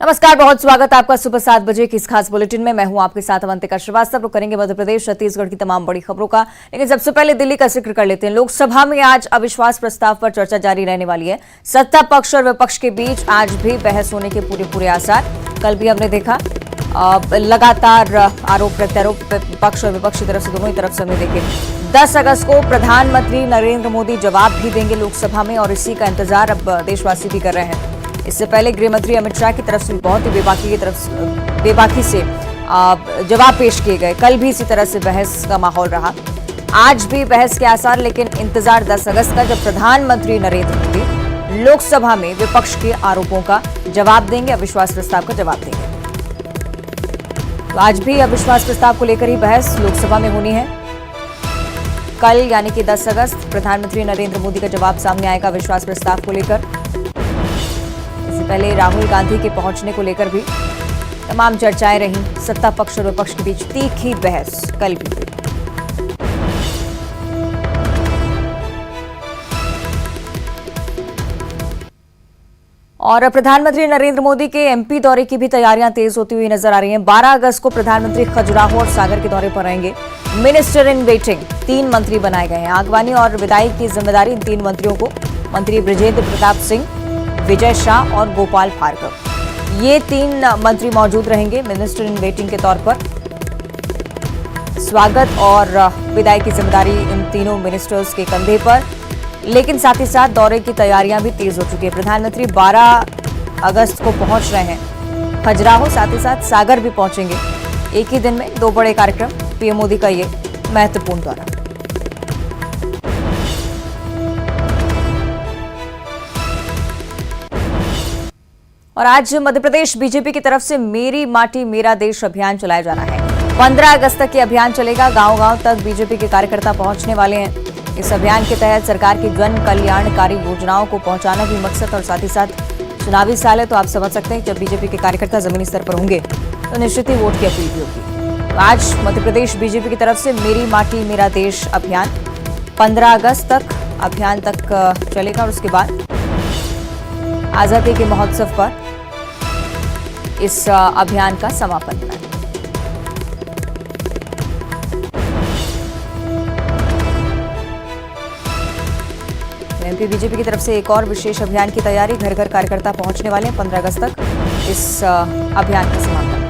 नमस्कार, बहुत स्वागत है आपका सुबह 7 बजे की इस खास बुलेटिन में। मैं हूं आपके साथ अवंतिका श्रीवास्तव। तो करेंगे मध्य प्रदेश छत्तीसगढ़ की तमाम बड़ी खबरों का, लेकिन सबसे पहले दिल्ली का जिक्र कर लेते हैं। लोकसभा में आज अविश्वास प्रस्ताव पर चर्चा जारी रहने वाली है। सत्ता पक्ष और विपक्ष के बीच आज भी बहस होने के पूरे आसार। कल भी हमने देखा लगातार आरोप प्रत्यारोप पक्ष और विपक्ष की तरफ से, दोनों ही तरफ से हमने देखे। 10 अगस्त को प्रधानमंत्री नरेंद्र मोदी जवाब भी देंगे लोकसभा में, और इसी का इंतजार अब देशवासी भी कर रहे हैं। इससे पहले गृह मंत्री अमित शाह की तरफ से बहुत ही बेबाकी से जवाब पेश किए गए। कल भी इसी तरह से बहस का माहौल रहा। आज भी बहस के आसार, लेकिन इंतजार 10 अगस्त का, जब प्रधानमंत्री नरेंद्र मोदी लोकसभा में विपक्ष के आरोपों का जवाब देंगे, अविश्वास प्रस्ताव का जवाब देंगे। तो आज भी अविश्वास प्रस्ताव को लेकर ही बहस लोकसभा में होनी है। कल यानी कि 10 अगस्त प्रधानमंत्री नरेंद्र मोदी का जवाब सामने आएगा अविश्वास प्रस्ताव को लेकर। इससे पहले राहुल गांधी के पहुंचने को लेकर भी तमाम चर्चाएं रहीं। सत्ता पक्ष और विपक्ष के बीच तीखी बहस कल भी हुई। और प्रधानमंत्री नरेंद्र मोदी के एमपी दौरे की भी तैयारियां तेज होती हुई नजर आ रही हैं। 12 अगस्त को प्रधानमंत्री खजुराहो और सागर के दौरे पर रहेंगे। मिनिस्टर इन वेटिंग 3 मंत्री बनाए गए हैं। आगवानी और विदाई की जिम्मेदारी इन 3 मंत्रियों को मंत्री बृजेंद्र प्रताप सिंह, विजय शाह और गोपाल भार्गव, ये 3 मंत्री मौजूद रहेंगे मिनिस्टर इन वेटिंग के तौर पर। स्वागत और विदाई की जिम्मेदारी इन तीनों मिनिस्टर्स के कंधे पर, लेकिन साथ ही साथ दौरे की तैयारियां भी तेज हो चुकी है। प्रधानमंत्री 12 अगस्त को पहुंच रहे हैं खजुराहो, साथ ही साथ सागर भी पहुंचेंगे। एक ही दिन में 2 बड़े कार्यक्रम, पीएम मोदी का ये महत्वपूर्ण दौरा। और आज मध्य प्रदेश बीजेपी की तरफ से मेरी माटी मेरा देश अभियान चलाया जाना है। 15 अगस्त तक ये अभियान चलेगा। गांव-गांव तक बीजेपी के कार्यकर्ता पहुंचने वाले हैं। इस अभियान के तहत सरकार की जन कल्याणकारी योजनाओं को पहुंचाना भी मकसद, और साथ ही साथ चुनावी साल है तो आप समझ सकते हैं जब बीजेपी के कार्यकर्ता जमीनी स्तर पर होंगे तो निश्चित ही वोट की अपील भी होगी। तो आज मध्य प्रदेश बीजेपी की तरफ से मेरी माटी मेरा देश अभियान 15 अगस्त तक अभियान तक चलेगा, और उसके बाद आजादी के महोत्सव पर इस अभियान का समापन होना है। एमपी बीजेपी की तरफ से एक और विशेष अभियान की तैयारी। घर घर कार्यकर्ता पहुंचने वाले हैं 15 अगस्त तक इस अभियान का समापन।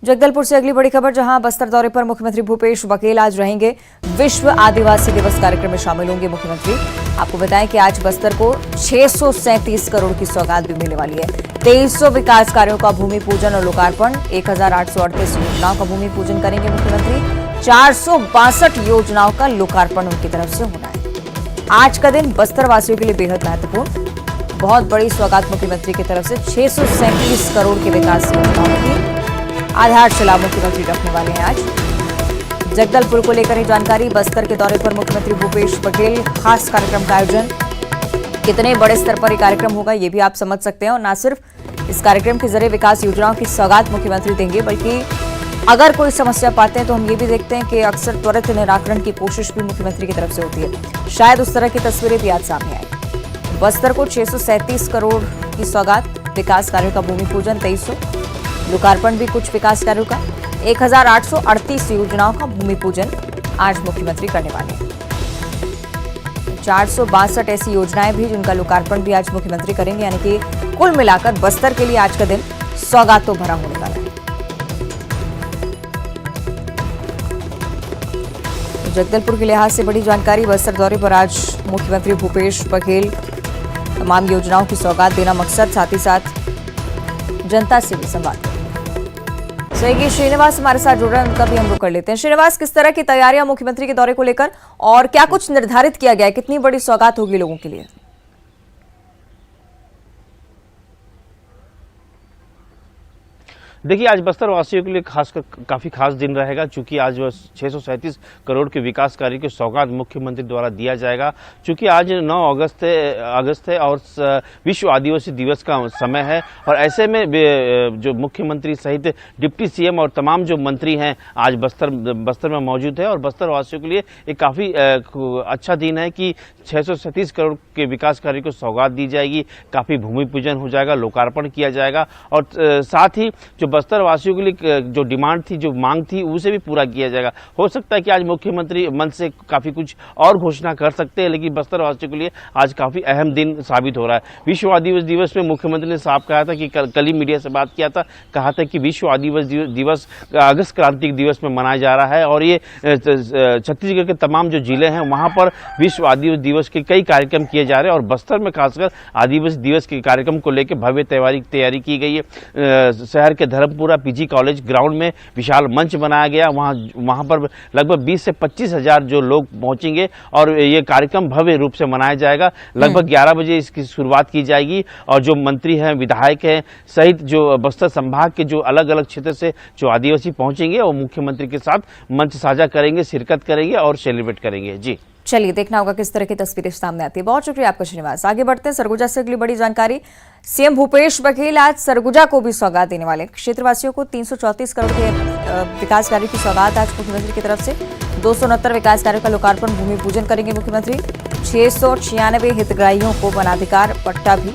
जगदलपुर से अगली बड़ी खबर, जहां बस्तर दौरे पर मुख्यमंत्री भूपेश बघेल आज रहेंगे। विश्व आदिवासी दिवस कार्यक्रम में शामिल होंगे मुख्यमंत्री। आपको बताएं कि आज बस्तर को 637 करोड़ की सौगात भी मिलने वाली है। 2300 विकास कार्यों का भूमि पूजन और लोकार्पण, 1838 योजनाओं का भूमि पूजन करेंगे मुख्यमंत्री। 462 योजनाओं का लोकार्पण उनकी तरफ से होना है। आज का दिन बस्तर वासियों के लिए बेहद महत्वपूर्ण। बहुत बड़ी सौगात मुख्यमंत्री की तरफ से 637 करोड़ के विकास योजनाओं की आधारशिला मुख्यमंत्री रखने वाले हैं आज। जगदलपुर को लेकर ही जानकारी। बस्तर के दौरे पर मुख्यमंत्री भूपेश बघेल, खास कार्यक्रम का आयोजन। कितने बड़े स्तर पर यह कार्यक्रम होगा ये भी आप समझ सकते हैं। और न सिर्फ इस कार्यक्रम के जरिए विकास योजनाओं की सौगात मुख्यमंत्री देंगे, बल्कि अगर कोई समस्या पाते हैं तो हम ये भी देखते हैं कि अक्सर त्वरित निराकरण की कोशिश भी मुख्यमंत्री की तरफ से होती है। शायद उस तरह की तस्वीरें भी आज सामने आए। बस्तर को 637 करोड़ की सौगात, विकास कार्यों का भूमि पूजन 2300, लोकार्पण भी कुछ विकास कार्यों का, 1838 योजनाओं का भूमि पूजन आज मुख्यमंत्री करने वाले हैं। 462 ऐसी योजनाएं भी जिनका लोकार्पण भी आज मुख्यमंत्री करेंगे, यानी कि कुल मिलाकर बस्तर के लिए आज का दिन सौगातों भरा होने वाला है। जगदलपुर के लिहाज से बड़ी जानकारी। बस्तर दौरे पर आज मुख्यमंत्री भूपेश बघेल तमाम योजनाओं की सौगात देना मकसद, साथ ही साथ जनता से भी संवाद। सहयोगी श्रीनिवास हमारे साथ जुड़ रहे हैं, उनका भी हम रुख कर लेते हैं। श्रीनिवास, किस तरह की तैयारियां मुख्यमंत्री के दौरे को लेकर, और क्या कुछ निर्धारित किया गया है? कितनी बड़ी सौगात होगी लोगों के लिए? देखिए, आज बस्तर वासियों के लिए काफ़ी खास दिन रहेगा, चूँकि आज 637 करोड़ के विकास कार्य की सौगात मुख्यमंत्री द्वारा दिया जाएगा। चूँकि आज 9 अगस्त है और विश्व आदिवासी दिवस का समय है, और ऐसे में जो मुख्यमंत्री सहित डिप्टी सीएम और तमाम जो मंत्री हैं आज बस्तर में मौजूद है। और बस्तर वासियों के लिए एक काफ़ी अच्छा दिन है कि 637 करोड़ के विकास कार्य को सौगात दी जाएगी, काफ़ी भूमि पूजन हो जाएगा, लोकार्पण किया जाएगा, और साथ ही जो बस्तर वासियों के लिए जो डिमांड थी, जो मांग थी, उसे भी पूरा किया जाएगा। हो सकता है कि आज मुख्यमंत्री मन से काफ़ी कुछ और घोषणा कर सकते हैं, लेकिन बस्तर वासियों के लिए आज काफ़ी अहम दिन साबित हो रहा है। विश्व आदिवासी दिवस में मुख्यमंत्री ने साफ कहा था कि कल ही मीडिया से बात किया था, कहा था कि विश्व आदिवासी दिवस अगस्त क्रांति दिवस में मनाया जा रहा है, और ये छत्तीसगढ़ के तमाम जो जिले हैं वहाँ पर विश्व आदिवासी दिवस के कई कार्यक्रम किए जा रहे हैं, और बस्तर में खासकर आदिवासी दिवस के कार्यक्रम को लेकर भव्य तैयारी की गई है। शहर के धर्मपुरा पीजी कॉलेज ग्राउंड में विशाल मंच बनाया गया, वहाँ पर लगभग 20 से 25 हजार जो लोग पहुंचेंगे, और ये कार्यक्रम भव्य रूप से मनाया जाएगा। लगभग 11 बजे इसकी शुरुआत की जाएगी, और जो मंत्री हैं, विधायक हैं, सहित जो बस्तर संभाग के जो अलग अलग क्षेत्र से जो आदिवासी पहुंचेंगे और मुख्यमंत्री के साथ मंच साझा करेंगे, शिरकत करेंगे और सेलिब्रेट करेंगे। जी चलिए, देखना होगा किस तरह की तस्वीरें सामने आती है। बहुत शुक्रिया आपका श्रीनिवास। आगे बढ़ते हैं, सरगुजा से अगली बड़ी जानकारी। सीएम भूपेश बघेल आज सरगुजा को भी सौगात देने वाले। क्षेत्रवासियों को 334 करोड़ के विकास कार्य की सौगात आज मुख्यमंत्री की तरफ से। 269 विकास कार्यों का लोकार्पण, भूमि पूजन करेंगे मुख्यमंत्री। 696 हितग्राहियों को वनाधिकार पट्टा भी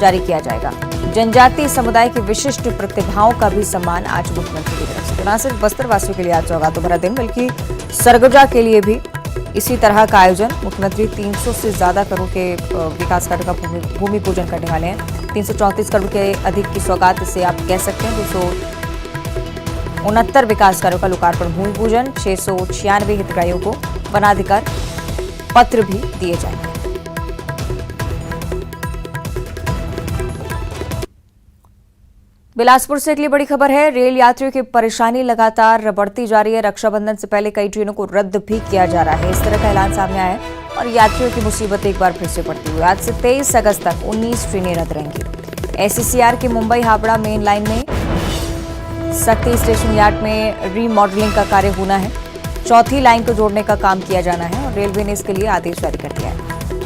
जारी किया जाएगा। जनजातीय समुदाय की विशिष्ट प्रतिभाओं का भी सम्मान आज मुख्यमंत्री की तरफ से। न सिर्फ बस्तर वासियों के लिए आज सौगातों भरा दिन, बल्कि सरगुजा के लिए भी इसी तरह का आयोजन। मुख्यमंत्री 300 से ज्यादा करोड़ के विकास कार्यों का भूमि पूजन करने वाले हैं। 334 करोड़ के अधिक की सौगात इसे आप कह सकते हैं। 269 विकास कार्यों का लोकार्पण, भूमि पूजन, 696 हितग्राहियों को वनाधिकार पत्र भी दिए जाएंगे। बिलासपुर से अगली बड़ी खबर है। रेल यात्रियों की परेशानी लगातार बढ़ती जा रही है। रक्षाबंधन से पहले कई ट्रेनों को रद्द भी किया जा रहा है, इस तरह का ऐलान सामने आया है, और यात्रियों की मुसीबत एक बार फिर से बढ़ती हुई। आज से 23 अगस्त तक 19 ट्रेनें रद्द रहेंगी। एससीसीआर की मुंबई हावड़ा मेन लाइन में सक्ती स्टेशन यार्ड में रीमॉडलिंग का कार्य होना है। चौथी लाइन को जोड़ने का काम किया जाना है, और रेलवे ने इसके लिए आदेश जारी कर दिया है।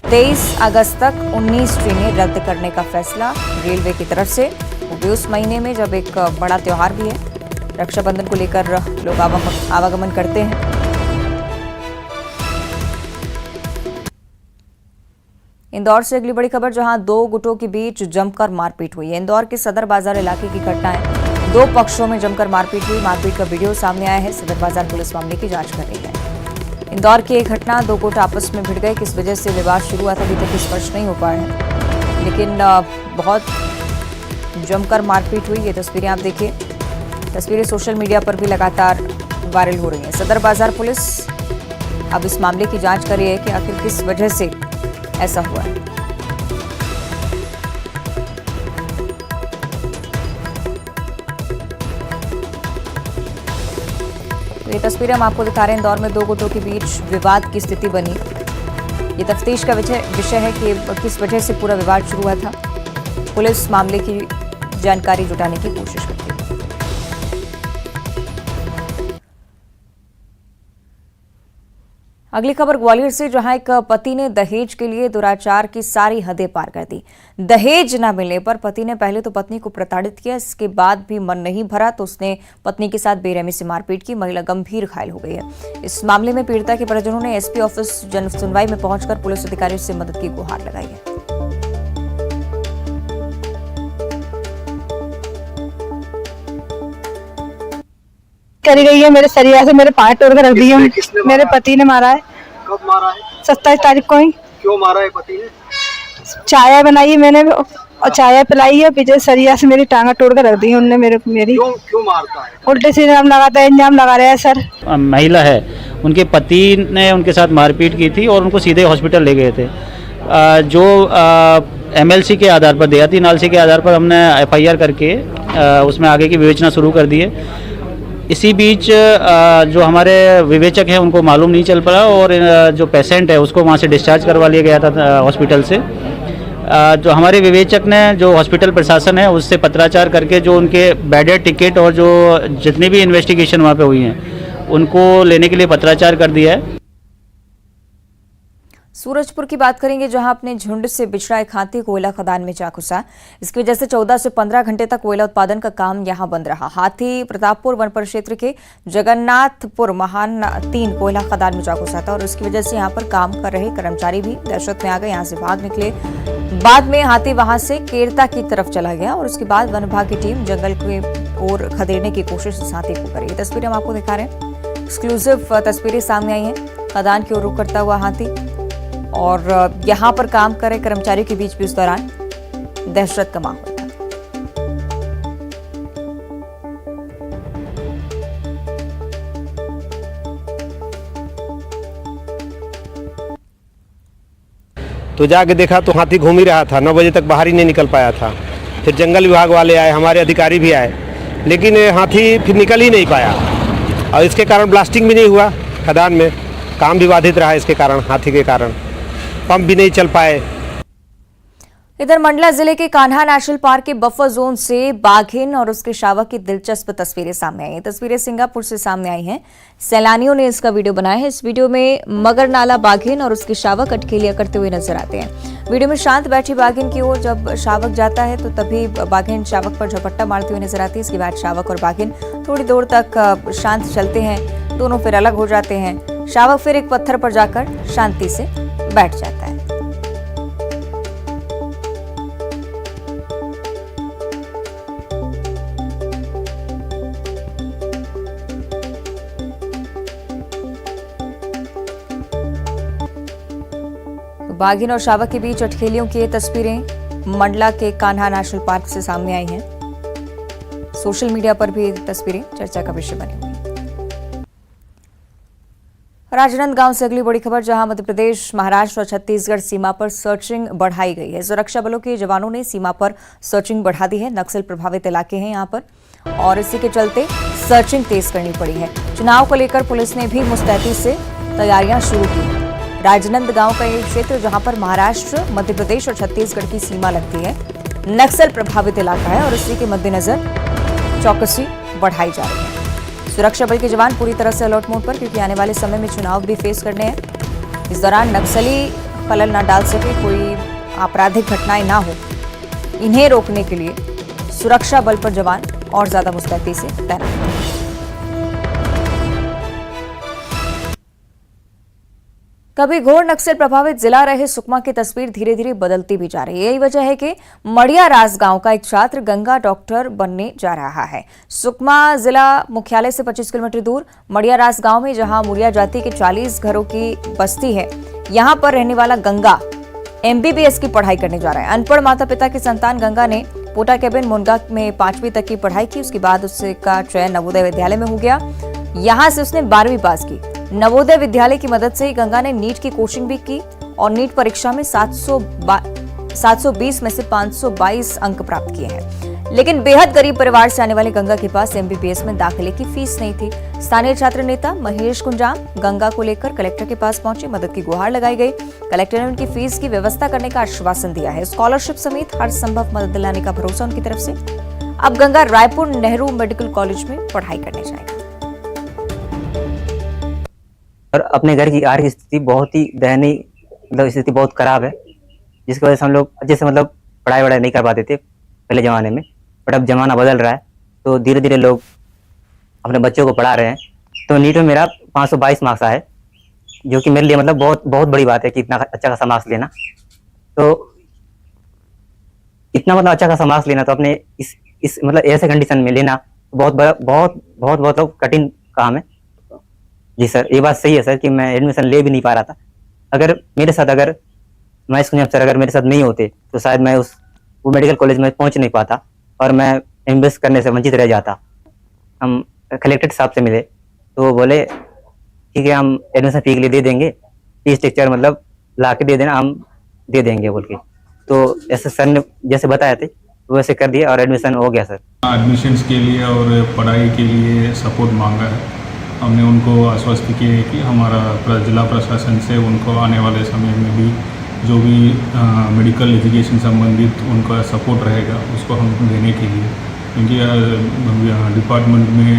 23 अगस्त तक 19 ट्रेनें रद्द करने का फैसला रेलवे की तरफ से। वो भी उस महीने में जब एक बड़ा त्योहार भी है, रक्षाबंधन को लेकर लोग आवागमन करते हैं। इंदौर से अगली बड़ी खबर, जहां दो गुटों के बीच जमकर मारपीट हुई है। इंदौर के सदर बाजार इलाके की घटना है। दो पक्षों में जमकर मारपीट हुई। मारपीट का वीडियो सामने आया है। सदर बाजार पुलिस मामले की जांच कर रही है। इंदौर की एक घटना, दो गुट आपस में भिड़ गए। किस वजह से विवाद शुरू हुआ था अभी तक स्पष्ट नहीं हो पाया है, लेकिन बहुत जमकर मारपीट हुई। ये तस्वीरें आप देखिए। तस्वीरें सोशल मीडिया पर भी लगातार वायरल हो रही हैं। सदर बाजार पुलिस अब इस मामले की जांच कर रही है कि आखिर किस वजह से ऐसा हुआ है। तो ये तस्वीरें हम आपको दिखा रहे हैं। इंदौर में दो गुटों के बीच विवाद की स्थिति बनी। ये तफ्तीश का विषय है कि किस वजह से पूरा विवाद शुरू हुआ था। पुलिस मामले की जानकारी जुटाने की कोशिश करती है। अगली खबर ग्वालियर से, जहां एक पति ने दहेज के लिए दुराचार की सारी हदें पार कर दी। दहेज न मिलने पर पति ने पहले तो पत्नी को प्रताड़ित किया, इसके बाद भी मन नहीं भरा तो उसने पत्नी के साथ बेरहमी से मारपीट की। महिला गंभीर घायल हो गई है। इस मामले में पीड़िता के परिजनों ने एसपी ऑफिस जन सुनवाई में पहुंचकर पुलिस अधिकारियों से मदद की गुहार लगाई है। करी गई है। मेरे शरीर से मेरे पाँव तोड़ कर रख दिए। मेरे पति ने मारा है। कब मारा है? 27 तारीख को ही। क्यों मारा है पति ने? चाय बनाई है मैंने और चाय पिलाई है, पीछे शरीर से मेरी टांगा तोड़ कर रख दी है उनने। मेरी क्यों मारता है? उल्टे से इल्जाम लगाता है, इल्जाम लगा रहे हैं सर। महिला है, उनके पति ने उनके साथ मारपीट की थी और उनको सीधे हॉस्पिटल ले गए थे। जो एमएलसी के आधार पर, देहाती नालसी के आधार पर हमने एफआईआर करके उसमें आगे की विवेचना शुरू कर दी है। इसी बीच जो हमारे विवेचक हैं उनको मालूम नहीं चल पड़ा, और जो पेशेंट है उसको वहाँ से डिस्चार्ज करवा लिया गया था हॉस्पिटल से। जो हमारे विवेचक ने जो हॉस्पिटल प्रशासन है उससे पत्राचार करके जो उनके बेडेड टिकट और जो जितनी भी इन्वेस्टिगेशन वहाँ पे हुई हैं उनको लेने के लिए पत्राचार कर दिया है। सूरजपुर की बात करेंगे, जहां अपने झुंड से बिछड़ा एक हाथी कोयला खदान में जा घुसा। इसकी वजह से 14 से 15 घंटे तक कोयला उत्पादन का काम यहां बंद रहा। हाथी प्रतापपुर वन परिक्षेत्र के जगन्नाथपुर महान 3 कोयला खदान में जा घुसा था और इसकी वजह से यहां पर काम कर रहे कर्मचारी भी दहशत में आ गए, यहां से भाग निकले। बाद में हाथी वहां से केरता की तरफ चला गया और उसके बाद वन विभाग की टीम जंगल की ओर खदेड़ने की कोशिश इस हाथी को करी। तस्वीरें हम आपको दिखा रहे हैं, एक्सक्लूसिव तस्वीरें सामने आई हैं। खदान की ओर रुख करता हुआ हाथी और यहां पर काम कर रहे कर्मचारियों के बीच भी उस दौरान दहशत का माहौल था। तो जाके देखा तो हाथी घूम ही रहा था, 9 बजे तक बाहर ही नहीं निकल पाया था। फिर जंगल विभाग वाले आए, हमारे अधिकारी भी आए, लेकिन हाथी फिर निकल ही नहीं पाया और इसके कारण ब्लास्टिंग भी नहीं हुआ खदान में, काम भी बाधित रहा इसके कारण, हाथी के कारण पंप भी नहीं चल पाए। इधर मंडला जिले के कान्हा नेशनल पार्क के बफर जोन से बाघिन और उसके शावक की दिलचस्प तस्वीरें सामने आई हैं। तस्वीरें सिंगापुर से सामने आई हैं, सैलानियों ने इसका वीडियो बनाया है। इस वीडियो में मगर नाला बाघिन और उसके शावक अटखेलियां करते हुए नजर आते हैं। वीडियो में शांत बैठी बाघिन की ओर जब शावक जाता है तो तभी बाघिन शावक पर झपट्टा मारती हुई नजर आती है। इसके बाद शावक और बाघिन थोड़ी देर तक शांत चलते हैं, दोनों फिर अलग हो जाते हैं। शावक फिर एक पत्थर पर जाकर शांति से बैठ जाता है। बाघिन और शावक के बीच अटखेलियों की ये तस्वीरें मंडला के कान्हा नेशनल पार्क से सामने आई हैं। सोशल मीडिया पर भी ये तस्वीरें चर्चा का विषय बनी हुई। राजनांदगांव से अगली बड़ी खबर, जहां मध्य प्रदेश, महाराष्ट्र और छत्तीसगढ़ सीमा पर सर्चिंग बढ़ाई गई है। सुरक्षा बलों के जवानों ने सीमा पर सर्चिंग बढ़ा दी है। नक्सल प्रभावित इलाके हैं यहां पर और इसी के चलते सर्चिंग तेज करनी पड़ी है। चुनाव को लेकर पुलिस ने भी मुस्तैदी से तैयारियां शुरू की। राजनांदगांव का एक क्षेत्र जहां पर महाराष्ट्र, मध्य प्रदेश और छत्तीसगढ़ की सीमा लगती है, नक्सल प्रभावित इलाका है और इसी के मद्देनजर चौकसी बढ़ाई जा रही है। सुरक्षा बल के जवान पूरी तरह से अलर्ट मोड पर, क्योंकि आने वाले समय में चुनाव भी फेस करने हैं। इस दौरान नक्सली खलल न डाल सके, कोई आपराधिक घटनाएं ना हो, इन्हें रोकने के लिए सुरक्षा बल पर जवान और ज्यादा मुस्तैदी से तैनात हैं। कभी घोर नक्सल प्रभावित जिला रहे सुकमा की तस्वीर धीरे धीरे बदलती भी जा रही है। यही वजह है कि मड़िया रास गांव का एक छात्र गंगा डॉक्टर बनने जा रहा है। सुकमा जिला मुख्यालय से 25 किलोमीटर दूर मड़िया रास गांव में, जहां मुड़िया जाति के 40 घरों की बस्ती है, यहां पर रहने वाला गंगा MBBS की पढ़ाई करने जा रहा है। अनपढ़ माता पिता की संतान गंगा ने पोटा केबिन मुनगा में 5वीं तक की पढ़ाई की। उसके बाद उसका चयन नवोदय विद्यालय में हो गया। यहां से उसने 12वीं पास की। नवोदय विद्यालय की मदद से ही गंगा ने नीट की कोचिंग भी की और नीट परीक्षा में 720 में से 522 अंक प्राप्त किए हैं। लेकिन बेहद गरीब परिवार से आने वाले गंगा के पास MBBS में दाखिले की फीस नहीं थी। स्थानीय छात्र नेता महेश कुंजाम गंगा को लेकर कलेक्टर के पास पहुंचे, मदद की गुहार लगाई गई। कलेक्टर ने उनकी फीस की व्यवस्था करने का आश्वासन दिया है। स्कॉलरशिप समेत हर संभव मदद दिलाने का भरोसा उनकी तरफ से। अब गंगा रायपुर नेहरू मेडिकल कॉलेज में पढ़ाई करने जाएगा। और अपने घर की आर्थिक स्थिति बहुत ही दयनीय, मतलब स्थिति बहुत खराब है, जिसकी वजह से हम लोग अच्छे से मतलब पढ़ाई वढ़ाई नहीं कर पाते थे पहले ज़माने में। बट अब ज़माना बदल रहा है तो धीरे धीरे लोग अपने बच्चों को पढ़ा रहे हैं। तो नीट में मेरा 522 मार्क्स आए, जो कि मेरे लिए मतलब बहुत बहुत बड़ी बात है कि इतना अच्छा खासा मार्क्स लेना। तो इतना मतलब अच्छा खासा मार्क्स लेना तो अपने इस मतलब ऐसे कंडीशन में लेना बहुत बड़ा बहुत कठिन काम है। जी सर, ये बात सही है सर कि मैं एडमिशन ले भी नहीं पा रहा था। अगर मेरे साथ महेश कुंजाम सर अगर मेरे साथ नहीं होते तो शायद मैं वो मेडिकल कॉलेज में पहुंच नहीं पाता और मैं MBBS करने से वंचित रह जाता। हम कलेक्टर साहब से मिले तो वो बोले ठीक है, हम एडमिशन फी के लिए दे देंगे, फीस स्ट्रक्चर मतलब ला के दे देना, हम दे देंगे बोल के। तो ऐसे सर ने जैसे बताया थे वैसे कर दिया और एडमिशन हो गया सर। एडमिशन्स के लिए और पढ़ाई के लिए सपोर्ट मांगा है। हमने उनको आश्वस्त किया है कि हमारा जिला प्रशासन से उनको आने वाले समय में भी जो भी मेडिकल एजुकेशन संबंधित उनका सपोर्ट रहेगा उसको हम देने के लिए, क्योंकि डिपार्टमेंट में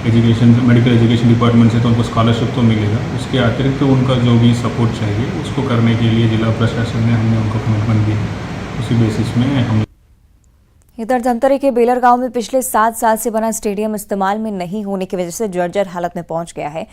मेडिकल एजुकेशन डिपार्टमेंट से तो उनको स्कॉलरशिप तो मिलेगा, उसके अतिरिक्त उनका जो भी सपोर्ट चाहिए उसको करने के लिए जिला प्रशासन ने हमने उनको कमिटमेंट दी, उसी बेसिस में हम। इधर धमतरी के बेलर गांव में पिछले 7 साल से बना स्टेडियम इस्तेमाल में नहीं होने की वजह से जर्जर हालत में पहुंच गया है।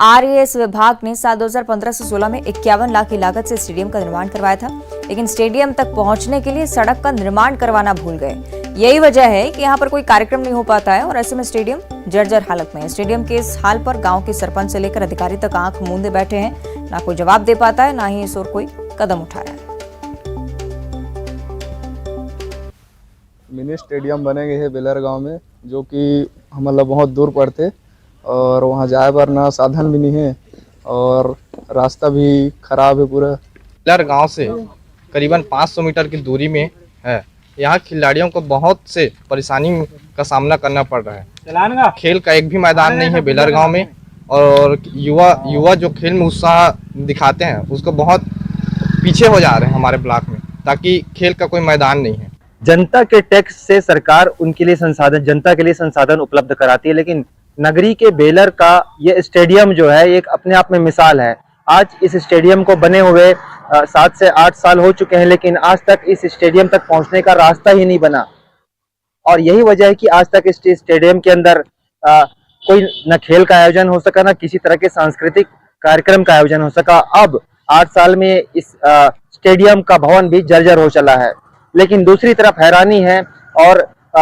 आरएएस विभाग ने साल 2015 से 16 में 51 लाख की लागत से स्टेडियम का निर्माण करवाया था, लेकिन स्टेडियम तक पहुंचने के लिए सड़क का निर्माण करवाना भूल गए। यही वजह है कि यहाँ पर कोई कार्यक्रम नहीं हो पाता है और ऐसे में स्टेडियम जर्जर हालत में है। स्टेडियम के इस हाल पर गाँव के सरपंच से लेकर अधिकारी तक आंख मूंदे बैठे हैं, ना कोई जवाब दे पाता है, ना ही इस ओर कोई कदम उठाया है। मिनी स्टेडियम बनेंगे है बेलर गांव में, जो कि मतलब बहुत दूर पड़ते और वहां जाए पर ना साधन भी नहीं है और रास्ता भी खराब है पूरा। बेलर गांव से करीबन 500 मीटर की दूरी में है। यहाँ खिलाड़ियों को बहुत से परेशानी का सामना करना पड़ रहा है। खेल का एक भी मैदान नहीं है बेलर गांव में और युवा जो खेल में उत्साह दिखाते हैं उसको बहुत पीछे हो जा रहे हैं हमारे ब्लॉक में, ताकि खेल का कोई मैदान नहीं है। जनता के टैक्स से सरकार उनके लिए जनता के लिए संसाधन उपलब्ध कराती है, लेकिन नगरी के बेलर का ये स्टेडियम जो है एक अपने आप में मिसाल है। आज इस स्टेडियम को बने हुए 7 से 8 साल हो चुके हैं, लेकिन आज तक इस स्टेडियम तक पहुंचने का रास्ता ही नहीं बना और यही वजह है कि आज तक इस स्टेडियम के अंदर कोई न खेल का आयोजन हो सका, न किसी तरह के सांस्कृतिक कार्यक्रम का आयोजन हो सका। अब 8 साल में इस स्टेडियम का भवन भी जर्जर हो चला है। लेकिन दूसरी तरफ हैरानी है और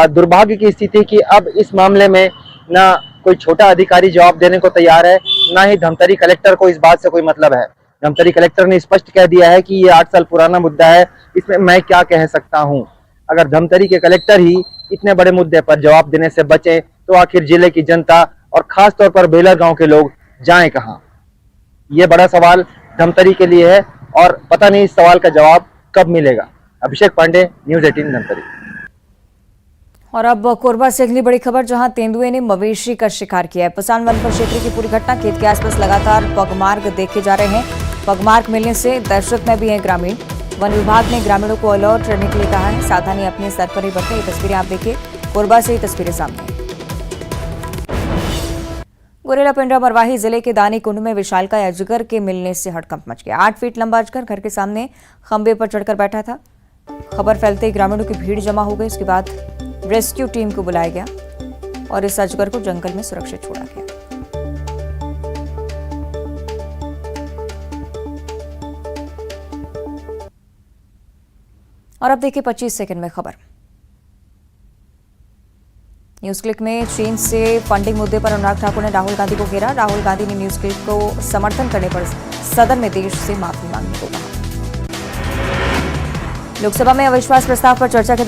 दुर्भाग्य की स्थिति कि अब इस मामले में ना कोई छोटा अधिकारी जवाब देने को तैयार है, ना ही धमतरी कलेक्टर को इस बात से कोई मतलब है। धमतरी कलेक्टर ने स्पष्ट कह दिया है कि ये 8 साल पुराना मुद्दा है, इसमें मैं क्या कह सकता हूं। अगर धमतरी के कलेक्टर ही इतने बड़े मुद्दे पर जवाब देने से बचे तो आखिर जिले की जनता और खास तौर पर बेलर गांव के लोग जाएं कहां? ये बड़ा सवाल धमतरी के लिए है और पता नहीं इस सवाल का जवाब कब मिलेगा। अभिषेक पांडे, न्यूज़ 18 धमतरी। और अब कोरबा से अगली बड़ी खबर, जहां तेंदुए ने मवेशी का शिकार किया है। पसान वन क्षेत्र की पूरी घटना, खेत के आसपास लगातार पगमार्ग देखे जा रहे हैं। पगमार्ग मिलने से दहशत में भी है ग्रामीण। वन विभाग ने ग्रामीणों को अलर्ट रहने के लिए कहा है, सावधानी अपने स्तर पर ही बरतें। ये तस्वीरें आप देखिए, कोरबा से ये तस्वीरें सामने। गुरेला पिंडरा मरवाही जिले के दानी कुंड में विशालकाय अजगर के मिलने से हड़कंप मच गया। 8 फीट लंबा अजगर घर के सामने खंबे पर चढ़कर बैठा था। खबर फैलते ही ग्रामीणों की भीड़ जमा हो गई। इसके बाद रेस्क्यू टीम को बुलाया गया और इस अजगर को जंगल में सुरक्षित छोड़ा गया। और अब देखिए 25 सेकंड में खबर। न्यूज क्लिक में चीन से फंडिंग मुद्दे पर अनुराग ठाकुर ने राहुल गांधी को घेरा। राहुल गांधी ने न्यूज क्लिक को समर्थन करने पर सदन में देश से माफी मांगने को कहा। लोकसभा में अविश्वास प्रस्ताव पर चर्चा के